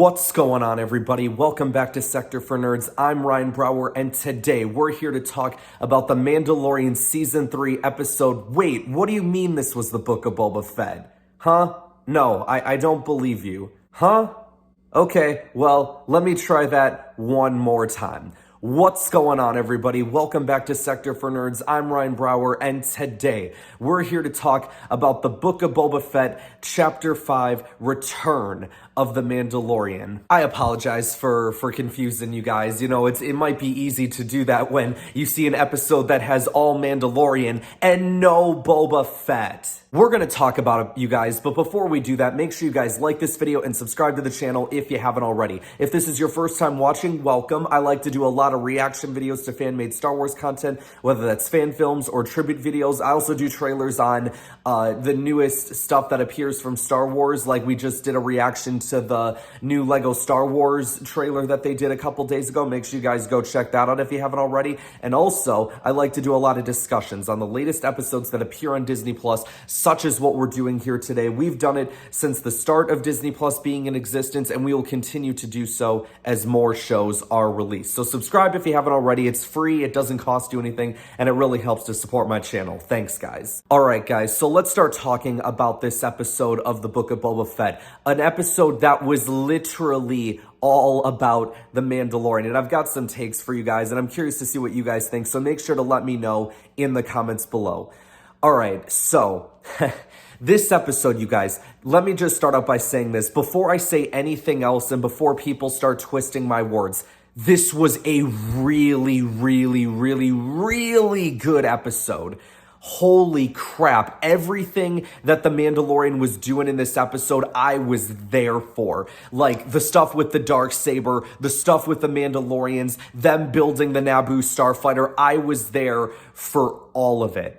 What's going on, everybody? Welcome back to Sector for Nerds. I'm Ryan Brower, and today we're here to talk about the Mandalorian Season 3 episode. Wait, what do you mean this was the Book of Boba Fett? Huh? No, I don't believe you. Huh? Okay, well, let me try that one more time. What's going on, everybody? Welcome back to Sector for Nerds. I'm Ryan Brower, and today we're here to talk about the Book of Boba Fett, Chapter 5, Return of the Mandalorian. I apologize for confusing you guys. You know, it might be easy to do that when you see an episode that has all Mandalorian and no Boba Fett. We're going to talk about it, you guys, but before we do that, make sure you guys like this video and subscribe to the channel if you haven't already. If this is your first time watching, welcome. I like to do a lot of reaction videos to fan-made Star Wars content, whether that's fan films or tribute videos. I also do trailers on the newest stuff that appears from Star Wars, like we just did a reaction to the new Lego Star Wars trailer that they did a couple days ago. Make sure you guys go check that out if you haven't already. And also, I like to do a lot of discussions on the latest episodes that appear on Disney Plus, such as what we're doing here today. We've done it since the start of Disney Plus being in existence, and we will continue to do so as more shows are released. So subscribe if you haven't already. It's free, it doesn't cost you anything, and it really helps to support my channel. Thanks, guys. All right, guys, so let's start talking about this episode of the Book of Boba Fett, an episode that was literally all about the Mandalorian. And I've got some takes for you guys, and I'm curious to see what you guys think, so make sure to let me know in the comments below. All right, so this episode, you guys, let me just start out by saying this. Before I say anything else and before people start twisting my words, this was a really, really, really, really good episode. Holy crap. Everything that the Mandalorian was doing in this episode, I was there for. Like, the stuff with the Darksaber, the stuff with the Mandalorians, them building the Naboo Starfighter, I was there for all of it.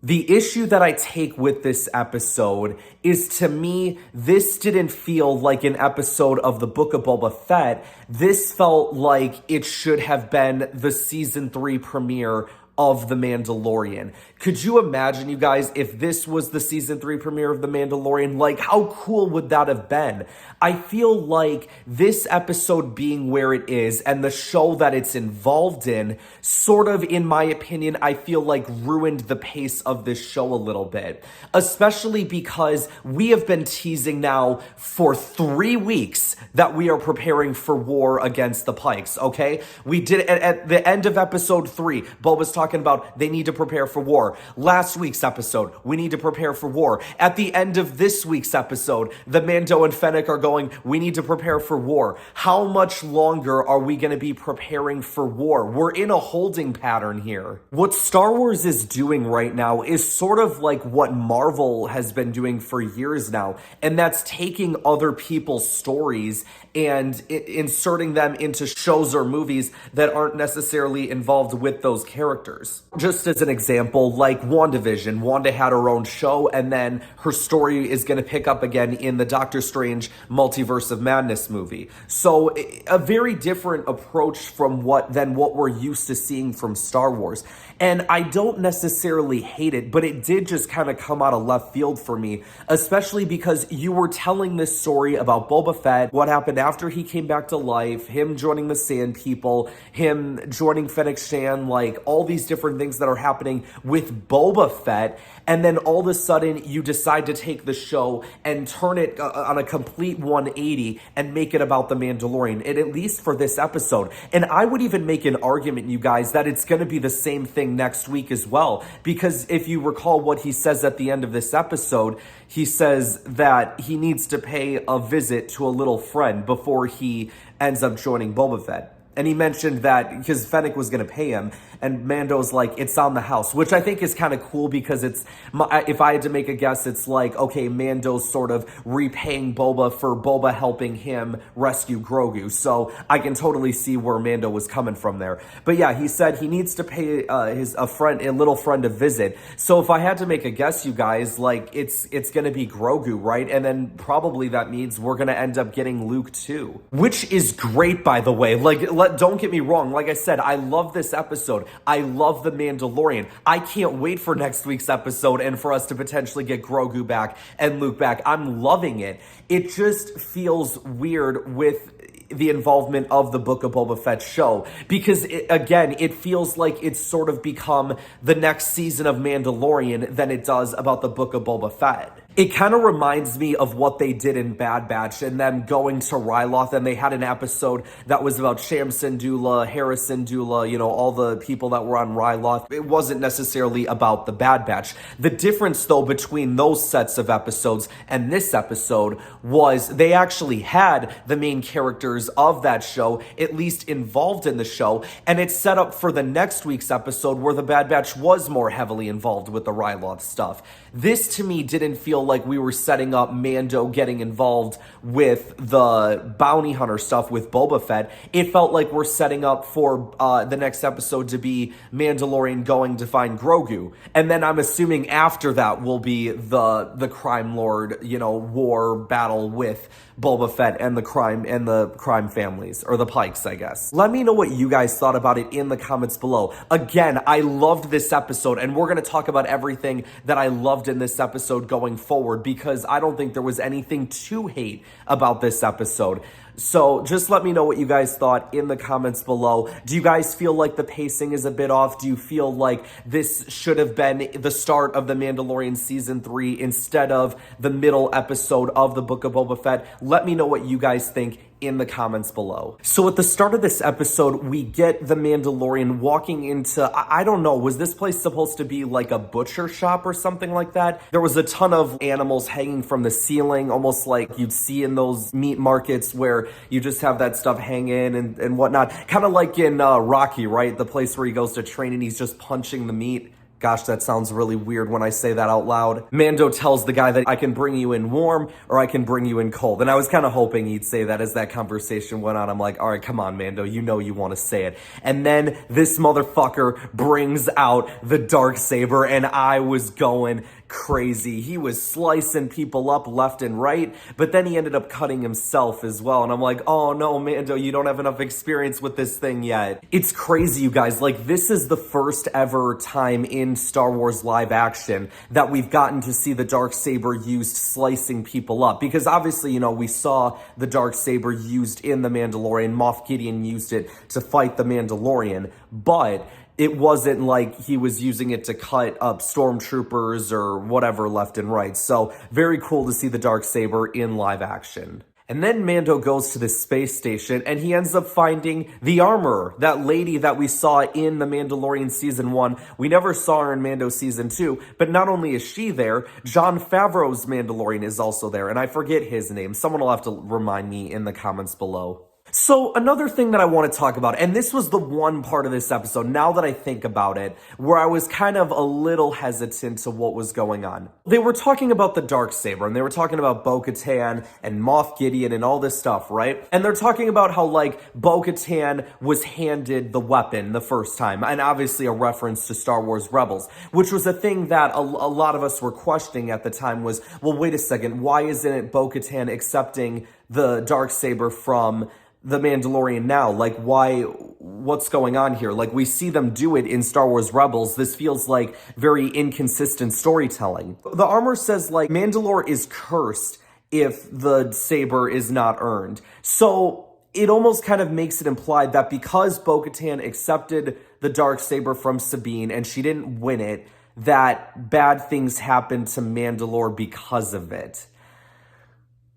The issue that I take with this episode is, to me, this didn't feel like an episode of the Book of Boba Fett. This felt like it should have been the Season 3 premiere of The Mandalorian. Could you imagine, you guys, if this was the Season 3 premiere of The Mandalorian? Like, how cool would that have been? I feel like this episode being where it is and the show that it's involved in sort of, in my opinion, I feel like ruined the pace of this show a little bit. Especially because we have been teasing now for 3 weeks that we are preparing for war against the Pikes, okay? We did it at the end of episode 3. Boba's talking about they need to prepare for war. Last week's episode, we need to prepare for war. At the end of this week's episode, the Mando and Fennec are going, we need to prepare for war. How much longer are we going to be preparing for war? We're in a holding pattern here. What Star Wars is doing right now is sort of like what Marvel has been doing for years now, and that's taking other people's stories and inserting them into shows or movies that aren't necessarily involved with those characters. Just as an example, like WandaVision. Wanda had her own show, and then her story is going to pick up again in the Doctor Strange Multiverse of Madness movie. So a very different approach from what we're used to seeing from Star Wars. And I don't necessarily hate it, but it did just kind of come out of left field for me, especially because you were telling this story about Boba Fett, what happened after he came back to life, him joining the Sand People, him joining Fennec Shand, like all these different things that are happening with Boba Fett, and then all of a sudden you decide to take the show and turn it on a complete 180 and make it about the Mandalorian, and at least for this episode. And I would even make an argument, you guys, that it's going to be the same thing next week as well, because if you recall what he says at the end of this episode, he says that he needs to pay a visit to a little friend before he ends up joining Boba Fett. And he mentioned that because Fennec was going to pay him, and Mando's like, it's on the house, which I think is kind of cool because it's, if I had to make a guess, it's like, okay, Mando's sort of repaying Boba for Boba helping him rescue Grogu. So I can totally see where Mando was coming from there. But yeah, he said he needs to pay a little friend a visit. So if I had to make a guess, you guys, like it's going to be Grogu, right? And then probably that means we're going to end up getting Luke too, which is great, by the way. Like, Don't get me wrong. Like I said, I love this episode. I love The Mandalorian. I can't wait for next week's episode and for us to potentially get Grogu back and Luke back. I'm loving it. It just feels weird with the involvement of the Book of Boba Fett show, because it feels like it's sort of become the next season of Mandalorian than it does about the Book of Boba Fett. It kind of reminds me of what they did in Bad Batch and them going to Ryloth, and they had an episode that was about Sham Syndulla, Harrison Dula, all the people that were on Ryloth. It wasn't necessarily about the Bad Batch. The difference, though, between those sets of episodes and this episode was they actually had the main characters of that show at least involved in the show, and it's set up for the next week's episode where the Bad Batch was more heavily involved with the Ryloth stuff. This, to me, didn't feel like we were setting up Mando getting involved with the bounty hunter stuff with Boba Fett. It felt like we're setting up for the next episode to be Mandalorian going to find Grogu. And then I'm assuming after that will be the crime lord, war battle with Boba Fett and the crime families, or the Pikes, I guess. Let me know what you guys thought about it in the comments below. Again, I loved this episode, and we're going to talk about everything that I loved in this episode going forward, because I don't think there was anything to hate about this episode. So just let me know what you guys thought in the comments below. Do you guys feel like the pacing is a bit off? Do you feel like this should have been the start of The Mandalorian Season 3 instead of the middle episode of the Book of Boba Fett? Let me know what you guys think in the comments below. So at the start of this episode, we get the Mandalorian walking into, I don't know, was this place supposed to be like a butcher shop or something like that? There was a ton of animals hanging from the ceiling, almost like you'd see in those meat markets where you just have that stuff hanging and whatnot. Kind of like in Rocky, right? The place where he goes to train and he's just punching the meat. Gosh, that sounds really weird when I say that out loud. Mando tells the guy that I can bring you in warm or I can bring you in cold. And I was kind of hoping he'd say that as that conversation went on. I'm like, all right, come on, Mando, you know you want to say it. And then this motherfucker brings out the Darksaber, and I was going crazy. He was slicing people up left and right, but then he ended up cutting himself as well. And I'm like, oh no, Mando, you don't have enough experience with this thing yet. It's crazy, you guys. Like, this is the first ever time in Star Wars live action that we've gotten to see the Darksaber used slicing people up. Because obviously, we saw the Darksaber used in The Mandalorian. Moff Gideon used it to fight the Mandalorian, but it wasn't like he was using it to cut up stormtroopers or whatever left and right. So very cool to see the Darksaber in live action. And then Mando goes to the space station and he ends up finding the armorer, that lady that we saw in The Mandalorian Season 1. We never saw her in Mando Season 2, but not only is she there, Jon Favreau's Mandalorian is also there, and I forget his name. Someone will have to remind me in the comments below. So another thing that I want to talk about, and this was the one part of this episode, now that I think about it, where I was kind of a little hesitant to what was going on. They were talking about the Darksaber, and they were talking about Bo Katan and Moff Gideon and all this stuff, right? And they're talking about how, Bo Katan was handed the weapon the first time, and obviously a reference to Star Wars Rebels, which was a thing that a lot of us were questioning at the time was, well, wait a second, why isn't it Bo Katan accepting the Darksaber from The Mandalorian now? What's going on here? We see them do it in Star Wars Rebels. This feels like very inconsistent storytelling. The armor says, Mandalore is cursed if the saber is not earned. So it almost kind of makes it implied that because Bo Katan accepted the Darksaber from Sabine and she didn't win it, that bad things happened to Mandalore because of it.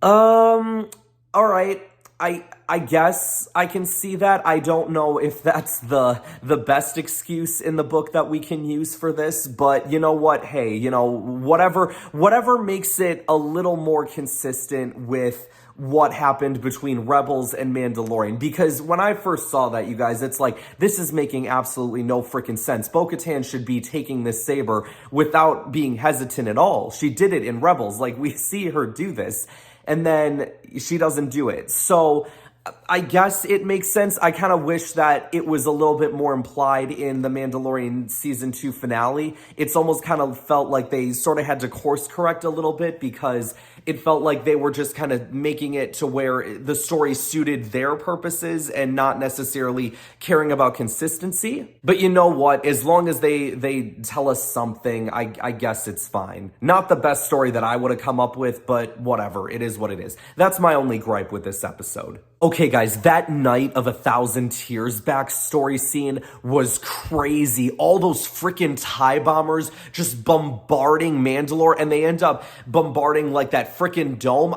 All right. I guess I can see that. I don't know if that's the best excuse in the book that we can use for this, but you know what? Hey, whatever makes it a little more consistent with what happened between Rebels and Mandalorian. Because when I first saw that, you guys, it's like, this is making absolutely no freaking sense. Bo Katan should be taking this saber without being hesitant at all. She did it in Rebels. We see her do this, and then she doesn't do it. So I guess it makes sense. I kind of wish that it was a little bit more implied in the Mandalorian Season 2 finale. It's almost kind of felt like they sort of had to course correct a little bit, because it felt like they were just kind of making it to where the story suited their purposes and not necessarily caring about consistency. But you know what? As long as they tell us something, I guess it's fine. Not the best story that I would have come up with, but whatever. It is what it is. That's my only gripe with this episode. Okay, guys, that Night of 1,000 Tears backstory scene was crazy. All those freaking TIE bombers just bombarding Mandalore, and they end up bombarding like that freaking dome.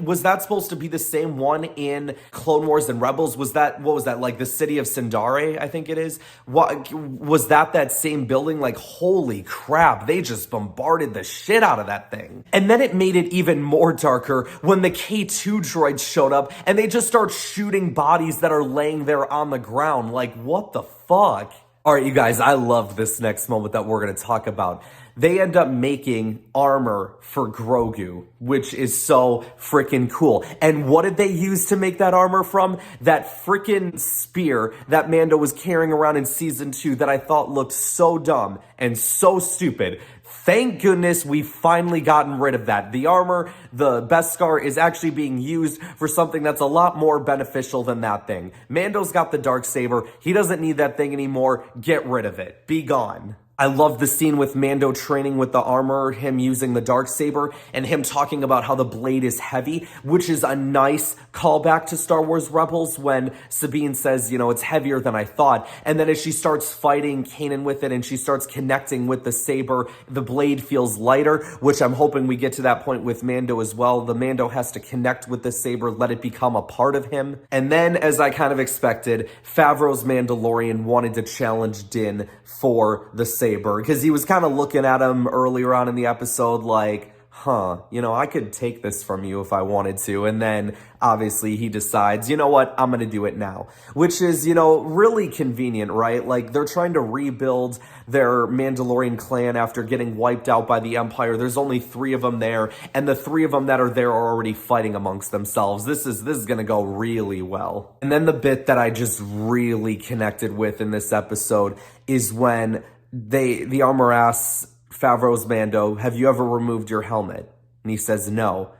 Was that supposed to be the same one in Clone Wars and Rebels? What was that, like the city of Sindare, I think it is? Was that same building? Like, holy crap, they just bombarded the shit out of that thing. And then it made it even more darker when the K2 droids showed up, and they just start shooting bodies that are laying there on the ground. Like, what the fuck? All right, you guys, I love this next moment that we're going to talk about. They end up making armor for Grogu, which is so freaking cool. And what did they use to make that armor from? That freaking spear that Mando was carrying around in season 2 that I thought looked so dumb and so stupid. Thank goodness we finally gotten rid of that. The armor, the Beskar, is actually being used for something that's a lot more beneficial than that thing. Mando's got the Darksaber. He doesn't need that thing anymore. Get rid of it. Be gone. I love the scene with Mando training with the armor, him using the Darksaber, and him talking about how the blade is heavy, which is a nice callback to Star Wars Rebels when Sabine says, you know, it's heavier than I thought. And then as she starts fighting Kanan with it and she starts connecting with the saber, the blade feels lighter, which I'm hoping we get to that point with Mando as well. The Mando has to connect with the saber, let it become a part of him. And then, as I kind of expected, Favreau's Mandalorian wanted to challenge Din for the saber, because he was kind of looking at him earlier on in the episode like, you know, I could take this from you if I wanted to. And then obviously he decides, you know what, I'm going to do it now, which is, you know, really convenient, right? Like, they're trying to rebuild their Mandalorian clan after getting wiped out by the Empire. There's only 3 of them there, and the 3 of them that are there are already fighting amongst themselves. This is going to go really well. And then the bit that I just really connected with in this episode is when the armor asks Favreau's Mando, have you ever removed your helmet? And he says no.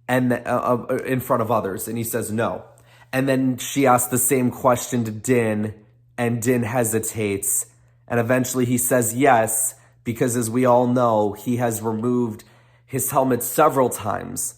And in front of others, and he says no. And then she asks the same question to Din, and Din hesitates. And eventually he says yes, because as we all know, he has removed his helmet several times.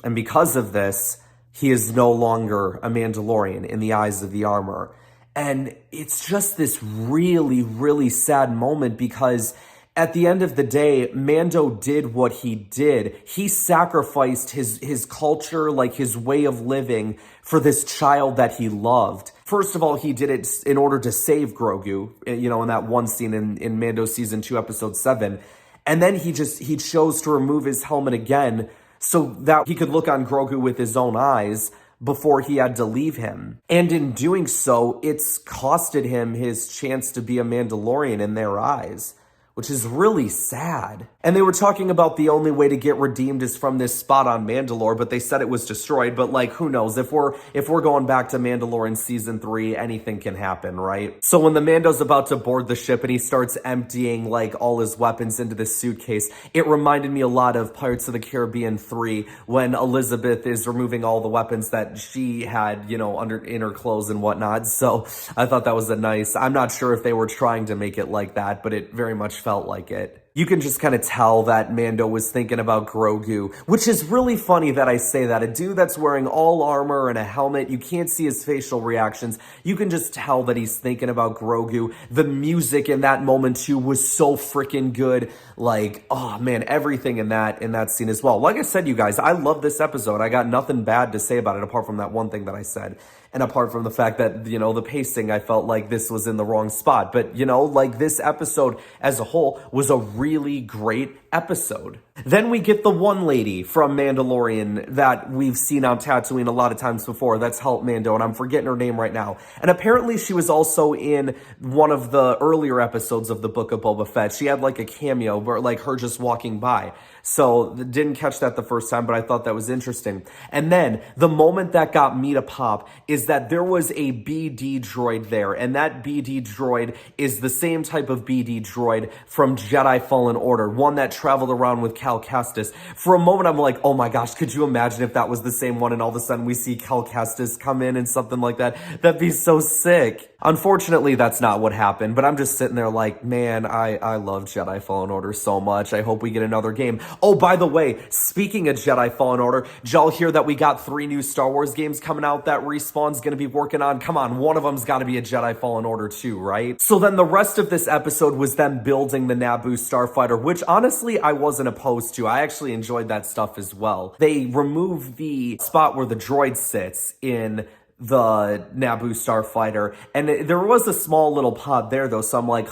And because of this, he is no longer a Mandalorian in the eyes of the armor. And it's just this really, really sad moment, because at the end of the day, Mando did what he did. He sacrificed his culture, like his way of living, for this child that he loved. First of all, he did it in order to save Grogu, you know, in that one scene in Mando season 2, episode 7. And then he chose to remove his helmet again so that he could look on Grogu with his own eyes before he had to leave him. And in doing so, it's costed him his chance to be a Mandalorian in their eyes, which is really sad. And they were talking about the only way to get redeemed is from this spot on Mandalore, but they said it was destroyed. But like, who knows? If we're going back to Mandalorian season 3, anything can happen, right? So when the Mando's about to board the ship and he starts emptying like all his weapons into the suitcase, it reminded me a lot of Pirates of the Caribbean 3 when Elizabeth is removing all the weapons that she had, you know, in her clothes and whatnot. So I thought that was I'm not sure if they were trying to make it like that, but it very much felt like it. You can just kind of tell that Mando was thinking about Grogu, which is really funny that I say that. A dude that's wearing all armor and a helmet, you can't see his facial reactions. You can just tell that he's thinking about Grogu. The music in that moment too was so freaking good. Like, oh man, everything in that scene as well. Like I said, you guys, I love this episode. I got nothing bad to say about it apart from that one thing that I said. And apart from the fact that, you know, the pacing, I felt like this was in the wrong spot. But, you know, like this episode as a whole was a really great episode. Then we get the one lady from Mandalorian that we've seen on Tatooine a lot of times before. That's Help Mando, and I'm forgetting her name right now. And apparently she was also in one of the earlier episodes of the Book of Boba Fett. She had like a cameo where like her just walking by. So didn't catch that the first time, but I thought that was interesting. And then the moment that got me to pop is that there was a BD droid there, and that BD droid is the same type of BD droid from Jedi Fallen Order, one that traveled around with Cal Kestis. For a moment, I'm like, oh my gosh, could you imagine if that was the same one and all of a sudden we see Cal Kestis come in and something like that? That'd be so sick. Unfortunately, that's not what happened, but I'm just sitting there like, man, I love Jedi Fallen Order so much. I hope we get another game. Oh, by the way, speaking of Jedi Fallen Order, did y'all hear that we got 3 new Star Wars games coming out that Respawn's gonna be working on? Come on, one of them's gotta be a Jedi Fallen Order too, right? So then the rest of this episode was them building the Naboo Starfighter, which honestly I wasn't opposed to. I actually enjoyed that stuff as well. They removed the spot where the droid sits in the Naboo Starfighter, and there was a small little pod there though, so I'm like,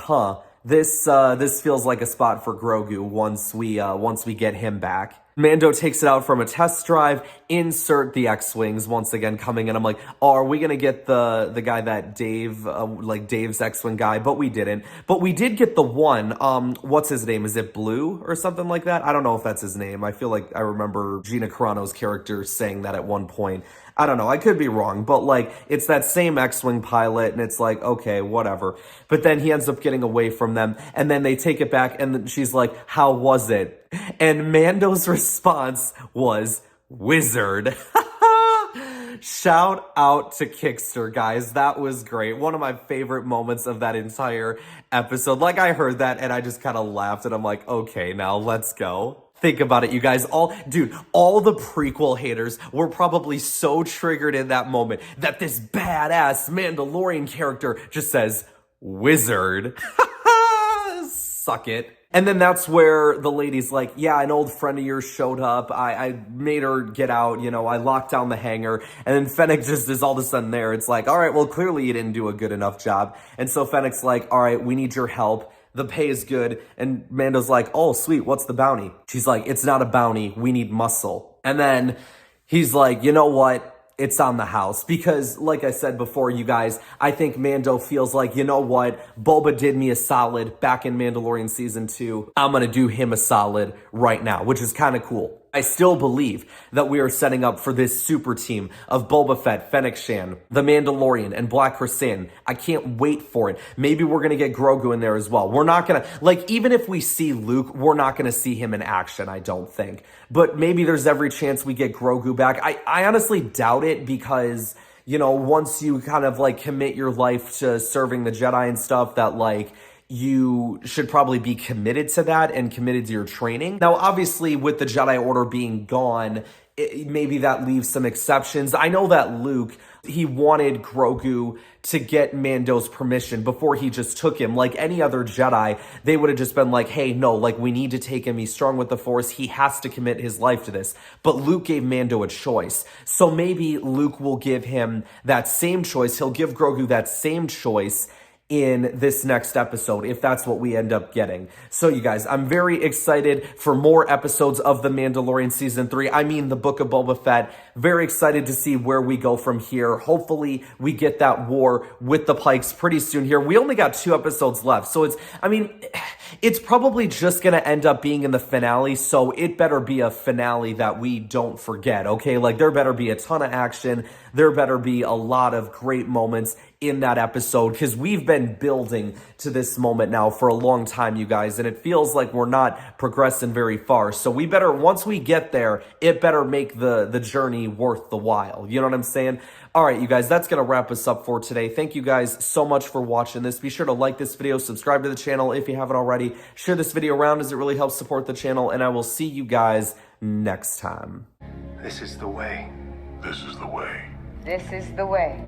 this feels like a spot for Grogu once we get him back. Mando takes it out from a test drive, insert the X-Wings once again coming in. I'm like, oh, are we gonna get the guy that Dave's X-Wing guy? But we didn't. But we did get the one, what's his name? Is it Blue or something like that? I don't know if that's his name. I feel like I remember Gina Carano's character saying that at one point. I don't know, I could be wrong, but like, it's that same X-Wing pilot, and it's like, okay, whatever. But then he ends up getting away from them, and then they take it back, and she's like, how was it? And Mando's response was, wizard. Shout out to Kickster, guys. That was great. One of my favorite moments of that entire episode. Like, I heard that, and I just kind of laughed, and I'm like, okay, now let's go. Think about it, you guys. All the prequel haters were probably so triggered in that moment that this badass Mandalorian character just says, wizard. Suck it. And then that's where the lady's like, yeah, an old friend of yours showed up. I made her get out, I locked down the hangar. And then Fennec just is all of a sudden there. It's like, all right, well, clearly you didn't do a good enough job. And so Fennec's like, all right, we need your help. The pay is good. And Mando's like, oh, sweet, what's the bounty? She's like, it's not a bounty. We need muscle. And then he's like, you know what? It's on the house. Because, like I said before, you guys, I think Mando feels like, you know what? Boba did me a solid back in Mandalorian Season 2. I'm going to do him a solid right now, which is kind of cool. I still believe that we are setting up for this super team of Boba Fett, Fennec Shand, the Mandalorian, and Black Krrsantan. I can't wait for it. Maybe we're going to get Grogu in there as well. We're not going to, even if we see Luke, we're not going to see him in action, I don't think. But maybe there's every chance we get Grogu back. I honestly doubt it because, once you kind of, commit your life to serving the Jedi and stuff, that, you should probably be committed to that and committed to your training. Now, obviously, with the Jedi Order being gone, maybe that leaves some exceptions. I know that Luke, he wanted Grogu to get Mando's permission before he just took him. Like any other Jedi, they would have just been like, hey, no, we need to take him. He's strong with the Force. He has to commit his life to this. But Luke gave Mando a choice. So maybe Luke will give him that same choice. He'll give Grogu that same choice in this next episode, if that's what we end up getting. So you guys, I'm very excited for more episodes of The Mandalorian Season 3. I mean, the Book of Boba Fett. Very excited to see where we go from here. Hopefully, we get that war with the Pikes pretty soon here. We only got 2 episodes left, so it's probably just gonna end up being in the finale, so it better be a finale that we don't forget, okay? There better be a ton of action. There better be a lot of great moments in that episode, because we've been building to this moment now for a long time, you guys, and it feels like we're not progressing very far. So we better, once we get there, it better make the journey worth the while. You know what I'm saying? All right, you guys, that's going to wrap us up for today. Thank you guys so much for watching this. Be sure to like this video, subscribe to the channel if you haven't already. Share this video around as it really helps support the channel, and I will see you guys next time. This is the way. This is the way. This is the way.